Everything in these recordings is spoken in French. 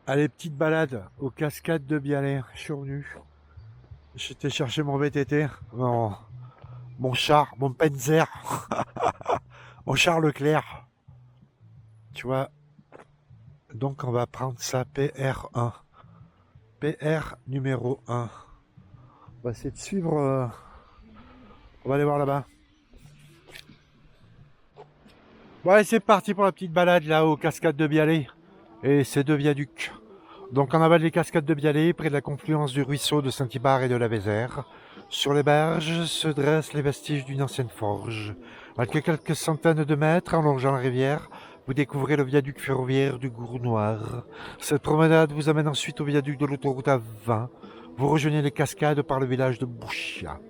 Allez, petite balade aux cascades de Biallet. Je suis revenu. J'étais chercher mon VTT, mon char, mon Panzer, mon char Leclerc. Tu vois, donc on va prendre ça PR1. PR numéro 1. On va essayer de suivre. On va aller voir là-bas. Bon, allez, c'est parti pour la petite balade là aux cascades de Biallet. Et ces deux viaducs. Donc en aval des cascades de Biallet, près de la confluence du ruisseau de Saint-Hibard et de la Vézère, sur les berges se dressent les vestiges d'une ancienne forge. À quelques centaines de mètres, en longeant la rivière, vous découvrez le viaduc ferroviaire du Gour Noir. Cette promenade vous amène ensuite au viaduc de l'autoroute A20. Vous rejoignez les cascades par le village de Bouchia.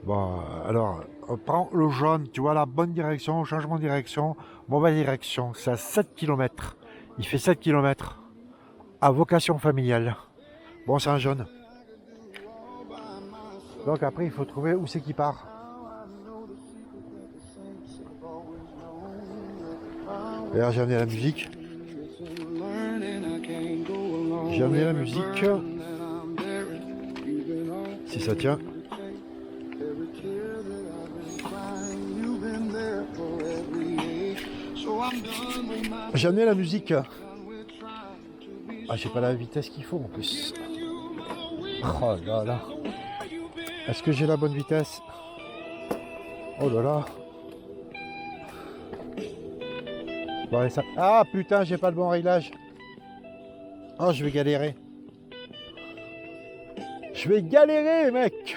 Bon, alors, on prend le jaune, tu vois, la bonne direction, changement de direction, mauvaise direction, c'est à 7 km. Il fait 7 km. À vocation familiale. Bon, c'est un jaune. Donc après, il faut trouver où c'est qu'il part. D'ailleurs, j'ai amené la musique. J'ai amené la musique. Si ça tient. J'ai amené la musique. Ah, j'ai pas la vitesse qu'il faut en plus. Oh là là. Est-ce que j'ai la bonne vitesse? Oh là là. Bon, allez, ça... Ah putain, j'ai pas le bon réglage. Oh, je vais galérer. Je vais galérer, mec.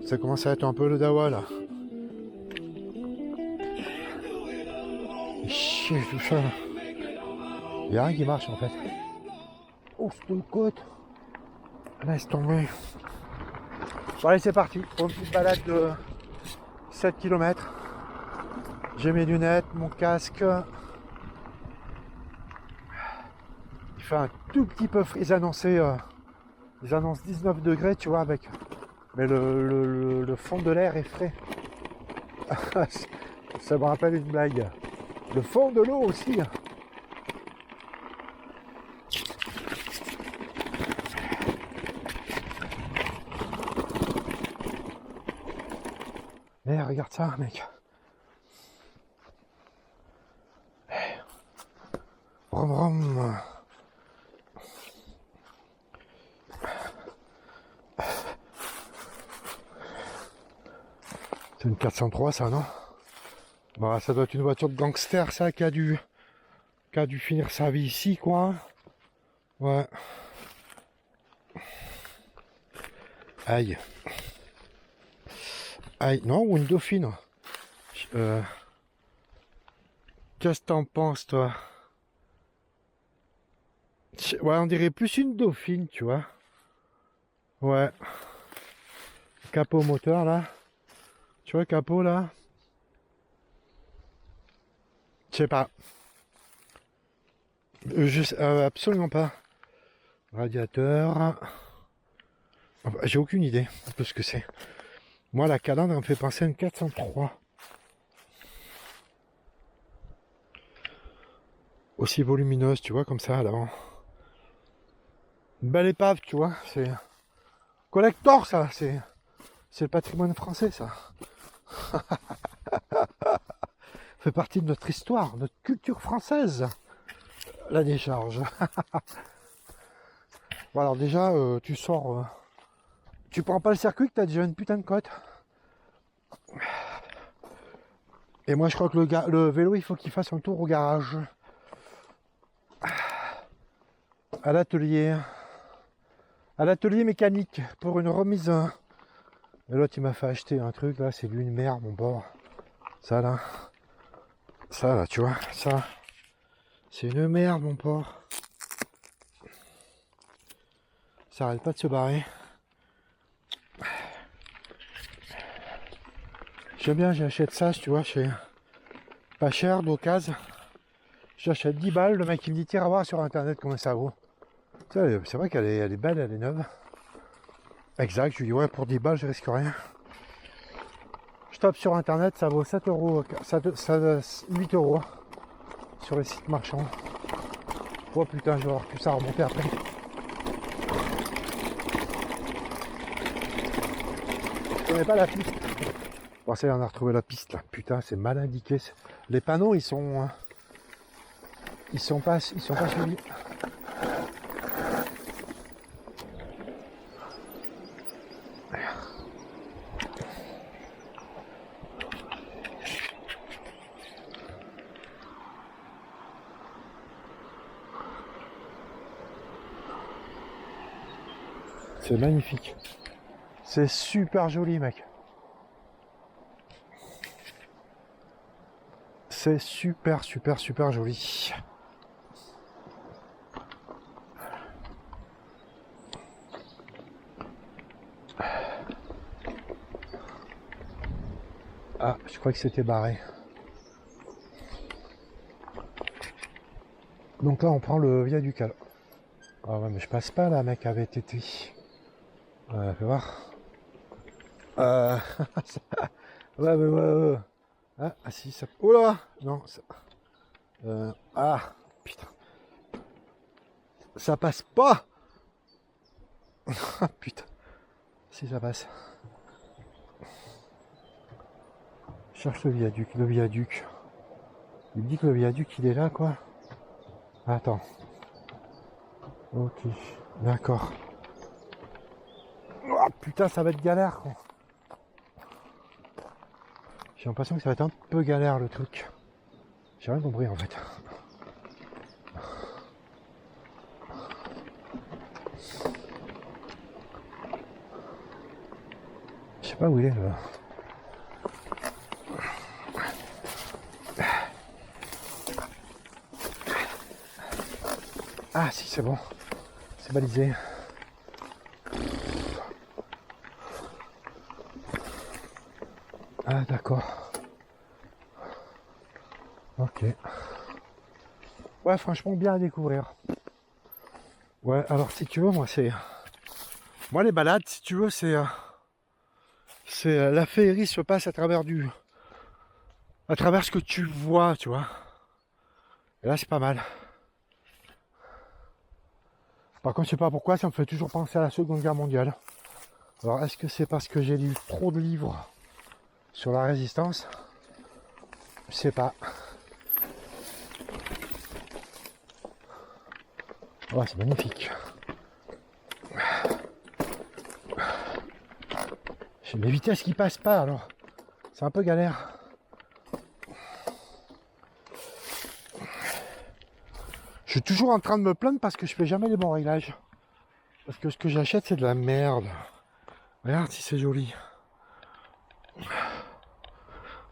Ça commence à être un peu le dawa là. Chier, tout ça. Il n'y a rien qui marche en fait. Oh, c'est une côte. Laisse tomber. Bon, allez, c'est parti pour une petite balade de 7 km. J'ai mes lunettes, mon casque. Il fait un tout petit peu frais. Ils annoncent 19 degrés, tu vois, avec. Mais le fond de l'air est frais. Ça me rappelle une blague. Le fond de l'eau aussi. Eh, regarde ça, mec. Rom rom. C'est une 403 ça, non? Bah, ça doit être une voiture de gangster ça qui a dû finir sa vie ici, quoi. Ouais. Aïe. Aïe. Non, ou une dauphine. Qu'est-ce que t'en penses, toi? Ouais, on dirait plus une dauphine, tu vois. Ouais. Capot moteur, là. Tu vois le capot, là? Je sais pas. Absolument pas. Radiateur. Enfin, j'ai aucune idée de ce que c'est. Moi, la calandre, elle me fait penser à une 403. Aussi volumineuse, tu vois, comme ça, à l'avant. Une belle épave, tu vois. C'est collector, ça. C'est le patrimoine français, ça. Fait partie de notre histoire, notre culture française. La décharge. Bon, alors déjà, tu sors... tu prends pas le circuit que t'as déjà une putain de cote. Et moi, je crois que le vélo, il faut qu'il fasse un tour au garage. À l'atelier. À l'atelier mécanique pour une remise. Et l'autre, il m'a fait acheter un truc, là, c'est lui une merde, mon bord. Ça, là. Ça, là, tu vois, ça. C'est une merde, mon porc. Ça arrête pas de se barrer. J'aime bien, j'achète ça, tu vois, chez pas cher, d'occasion. J'achète 10 balles, le mec il me dit tiens, à voir sur internet combien ça vaut. C'est vrai qu'elle est belle, elle est neuve. Exact, je lui dis ouais, pour 10 balles, je risque rien. Je tape sur internet, ça vaut 7 euros, 8 euros sur les sites marchands. Oh putain, je vais avoir tout ça à remonter après. Je connais pas la piste. Bon, ça y est, on a retrouvé la piste là. Putain, c'est mal indiqué. Les panneaux, ils sont pas suivis. C'est magnifique. C'est super joli, mec. C'est super joli. Ah, je crois que c'était barré. Donc là, on prend le viaduc alors. Ah ouais, mais je passe pas là, mec, avec été. Fais voir. Ouais. Ah, si, ça... Oh là. Non, ça... Ah, putain. Ça passe pas. Ah, putain. Si, ça passe. Je cherche le viaduc. Il me dit que le viaduc, il est là, quoi. Attends. Ok, d'accord. Oh, putain, ça va être galère, quoi. J'ai l'impression que ça va être un peu galère, le truc. J'ai rien compris, en fait. Je sais pas où il est, là. Ah, si, c'est bon. C'est balisé. Ah, d'accord. Ok. Ouais, franchement, bien à découvrir. Ouais, alors si tu veux, moi, c'est... Moi, les balades, si tu veux, c'est... la féerie se passe à travers à travers ce que tu vois, tu vois. Et là, c'est pas mal. Par contre, je sais pas pourquoi, ça me fait toujours penser à la Seconde Guerre mondiale. Alors, est-ce que c'est parce que j'ai lu trop de livres sur la résistance? Je sais pas. Oh, c'est magnifique. J'ai les vitesses qui passent pas, alors c'est un peu galère. Je suis toujours en train de me plaindre parce que je fais jamais les bons réglages. Parce que ce que j'achète, c'est de la merde. Regarde si c'est joli.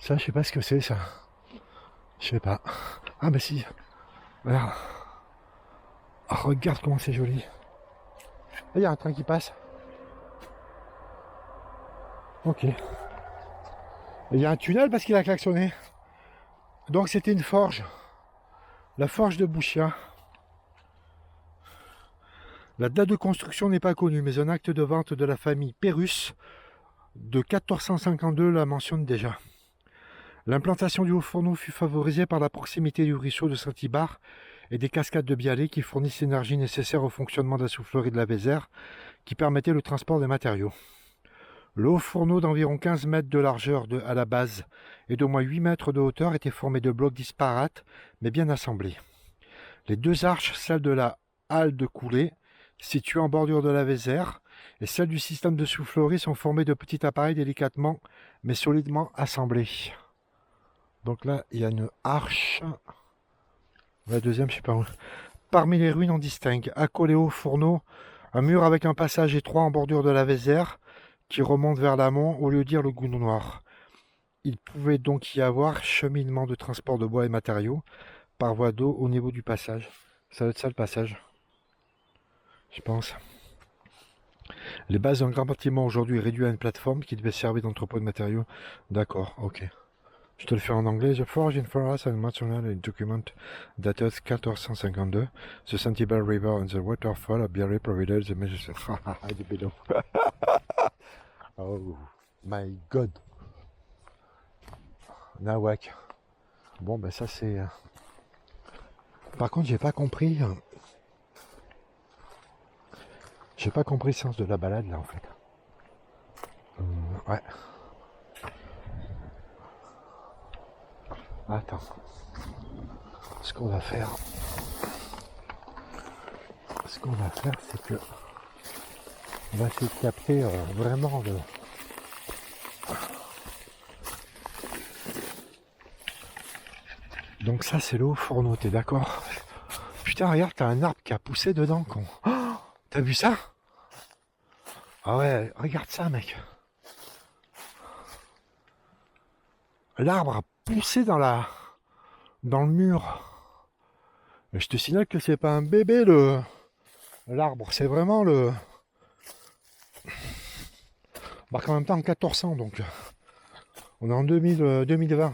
Ça, je sais pas ce que c'est, ça. Je sais pas. Ah bah si. Regarde. Oh, regarde comment c'est joli. Il y a un train qui passe. Ok. Il y a un tunnel parce qu'il a klaxonné. Donc c'était une forge. La forge de Bouchia. La date de construction n'est pas connue, mais un acte de vente de la famille Pérus de 1452 la mentionne déjà. L'implantation du haut fourneau fut favorisée par la proximité du ruisseau de Saint-Ibard et des cascades de Biallet qui fournissent l'énergie nécessaire au fonctionnement de la soufflerie de la Vézère qui permettait le transport des matériaux. Le haut fourneau d'environ 15 mètres de largeur à la base et d'au moins 8 mètres de hauteur était formé de blocs disparates mais bien assemblés. Les deux arches, celle de la halle de coulée, située en bordure de la Vézère, et celle du système de soufflerie sont formées de petits appareils délicatement mais solidement assemblés. Donc là, il y a une arche. La deuxième, je sais pas où. Parmi les ruines, on distingue, accolé au fourneau, un mur avec un passage étroit en bordure de la Vézère qui remonte vers l'amont au lieu de dire le Gounon Noir. Il pouvait donc y avoir cheminement de transport de bois et matériaux par voie d'eau au niveau du passage. Ça doit être ça le passage, je pense. Les bases d'un grand bâtiment aujourd'hui réduit à une plateforme qui devait servir d'entrepôt de matériaux. D'accord, ok. Je te le fais en anglais. The forge in Forest and National document dated 1452. The Santibel River and the waterfall of Biarritz provided the measures. Oh my god. Nawak. Bon, ben ça c'est... Par contre, j'ai pas compris J'ai pas compris le sens de la balade là en fait. Ouais. Attends. Ce qu'on va faire, c'est que on va essayer de capter vraiment le. Donc ça c'est l'eau fourneau, t'es d'accord? Putain regarde, t'as un arbre qui a poussé dedans con. Oh, t'as vu ça? Ah ouais, regarde ça mec. L'arbre a poussé dans le mur. Et je te signale que c'est pas un bébé l'arbre, c'est vraiment le. Bah en même temps en 1400 donc. On est en 2020.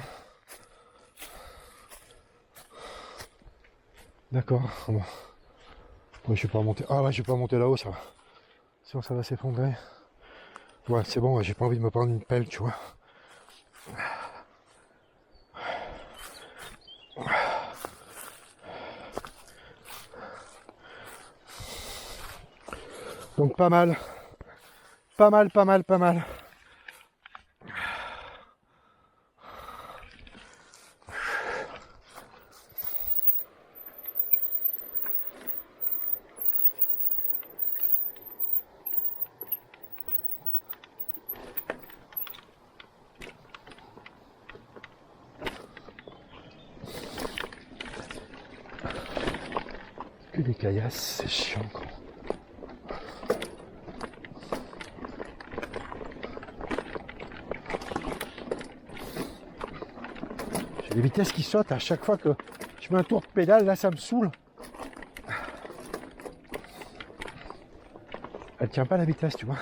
D'accord. Bon. Ouais, je vais pas monter. Ah ouais, je vais pas monter là-haut, ça. Sinon ça va s'effondrer. Ouais, c'est bon, ouais, j'ai pas envie de me prendre une pelle, tu vois. Donc pas mal. Pas mal, pas mal, pas mal. Que des caillasses, c'est chiant quoi. J'ai les vitesses qui sautent à chaque fois que je mets un tour de pédale, là ça me saoule. Elle tient pas la vitesse, tu vois.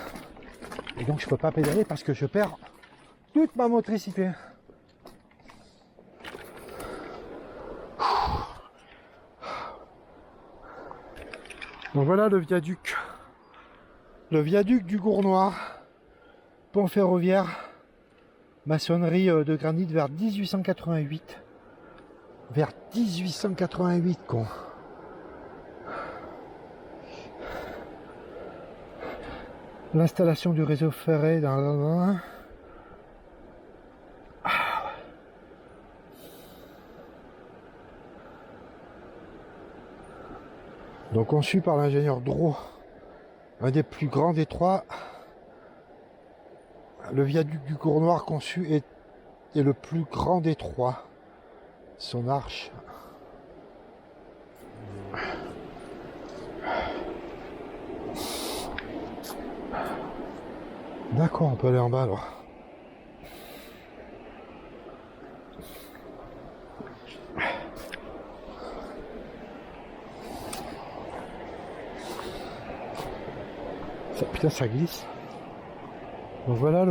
Et donc je peux pas pédaler parce que je perds toute ma motricité. Donc voilà le viaduc. Le viaduc du Gournoir. Pont ferroviaire. Maçonnerie de granit vers 1888. Vers 1888, con. L'installation du réseau ferré dans... Donc conçu par l'ingénieur Drault, un des plus grands des trois. Le viaduc du Gournoir conçu est le plus grand des trois. Son arche. D'accord, on peut aller en bas alors. Ça, putain, ça glisse. Donc voilà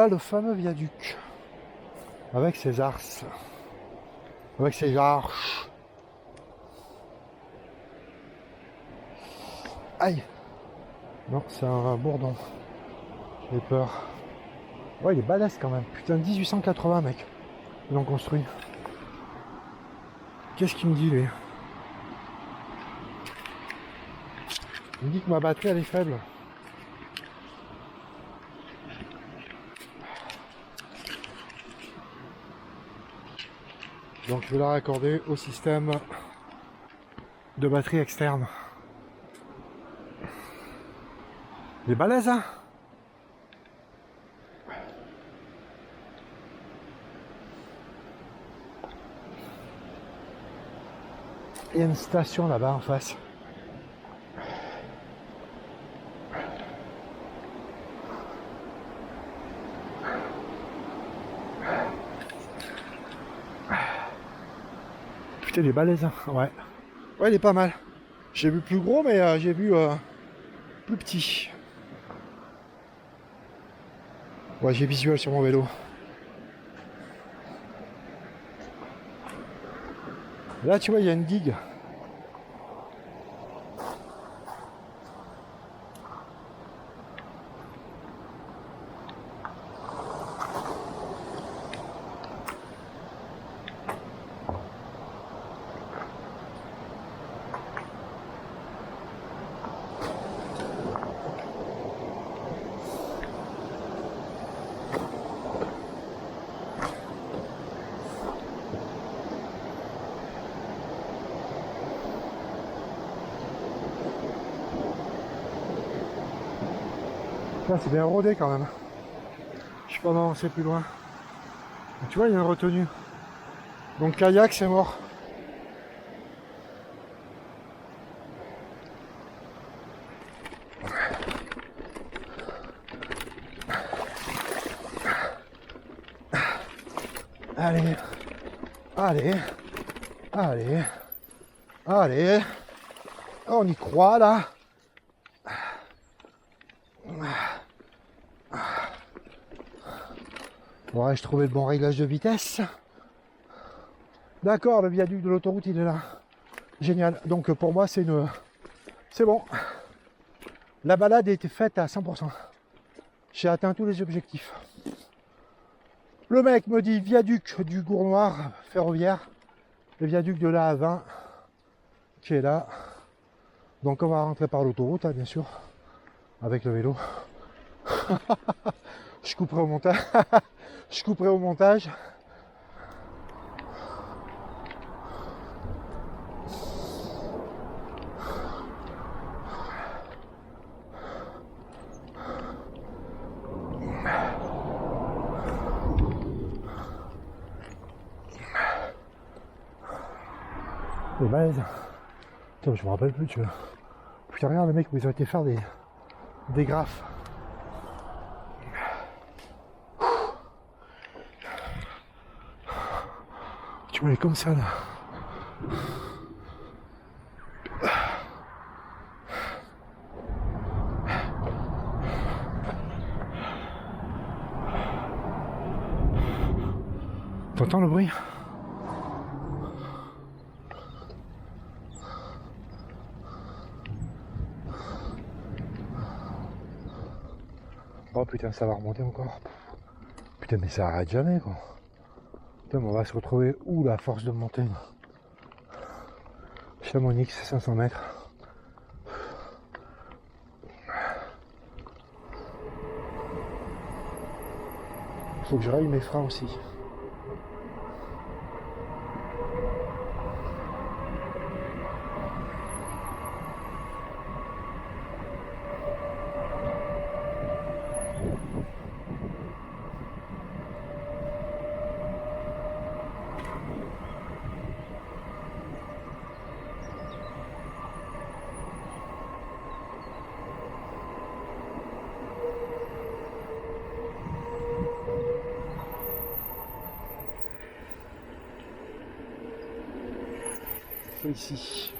le fameux viaduc. Avec ses arces. Avec ses arches. Aïe. Non, c'est un bourdon. J'ai peur. Ouais, il est balèze quand même. Putain, 1880, mec. Ils l'ont construit. Qu'est-ce qu'il me dit, lui? Il me dit que ma batterie, elle est faible. Donc, je vais la raccorder au système de batterie externe. Il est balèze, hein? Il y a une station là-bas en face. Putain, il est balèze, hein? Ouais. Ouais, il est pas mal. J'ai vu plus gros, mais j'ai vu plus petit. Ouais, j'ai visuel sur mon vélo. Là, tu vois, il y a une digue. Là, c'est bien rodé quand même. Je peux en avancer plus loin. Tu vois, il y a une retenue. Donc kayak, c'est mort. Allez, allez, allez, allez. On y croit là. Bon, ouais, je trouvais le bon réglage de vitesse. D'accord, le viaduc de l'autoroute, il est là. Génial. Donc pour moi, c'est bon. La balade a été faite à 100%. J'ai atteint tous les objectifs. Le mec me dit viaduc du Gournoir ferroviaire. Le viaduc de la A20 qui est là. Donc on va rentrer par l'autoroute, hein, bien sûr. Avec le vélo. Je couperai au montage. Je couperai au montage. C'est balèze. Putain, je me rappelle plus, tu vois. Putain, regarde les mecs où ils ont été faire des graphes. Tu vois, elle est comme ça là. T'entends le bruit? Oh putain, ça va remonter encore. Putain, mais ça arrête jamais quoi. Putain, mais on va se retrouver où la force de monter? Chamonix, 500 mètres. Faut que je règle mes freins aussi. Ici.